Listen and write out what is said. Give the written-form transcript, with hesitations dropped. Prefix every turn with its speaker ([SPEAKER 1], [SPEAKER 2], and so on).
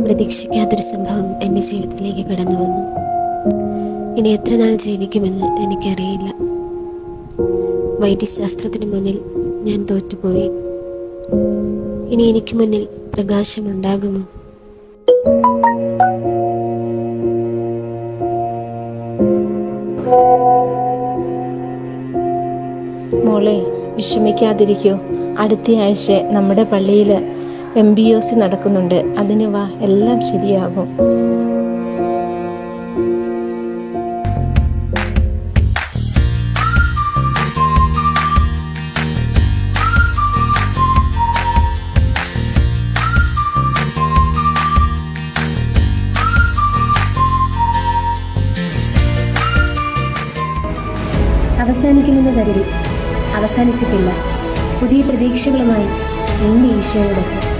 [SPEAKER 1] ഒരിക്കലും പ്രതീക്ഷിക്കാത്തൊരു സംഭവം എൻ്റെ ജീവിതത്തിലേക്ക് കടന്നു വന്നു. ഇനി എത്ര നാൾ ജീവിക്കുമെന്ന് എനിക്കറിയില്ല. വൈദ്യശാസ്ത്രത്തിന് മുന്നിൽ ഞാൻ തോറ്റുപോയി. ഇനി എനിക്ക് മുന്നിൽ പ്രകാശമുണ്ടാകുമോ?
[SPEAKER 2] മോളെ, വിഷമിക്കാതിരിക്കൂ. അടുത്ത ആഴ്ച നമ്മുടെ പള്ളിയിൽ MBOC നടക്കുന്നുണ്ട്. അതിന് വാ, എല്ലാം ശരിയാകും.
[SPEAKER 1] അവസാനിക്കുമെന്ന് കരുതി അവസാനിച്ചിട്ടില്ല. പുതിയ പ്രതീക്ഷകളുമായി എൻ്റെ ഈശോയോടൊപ്പം.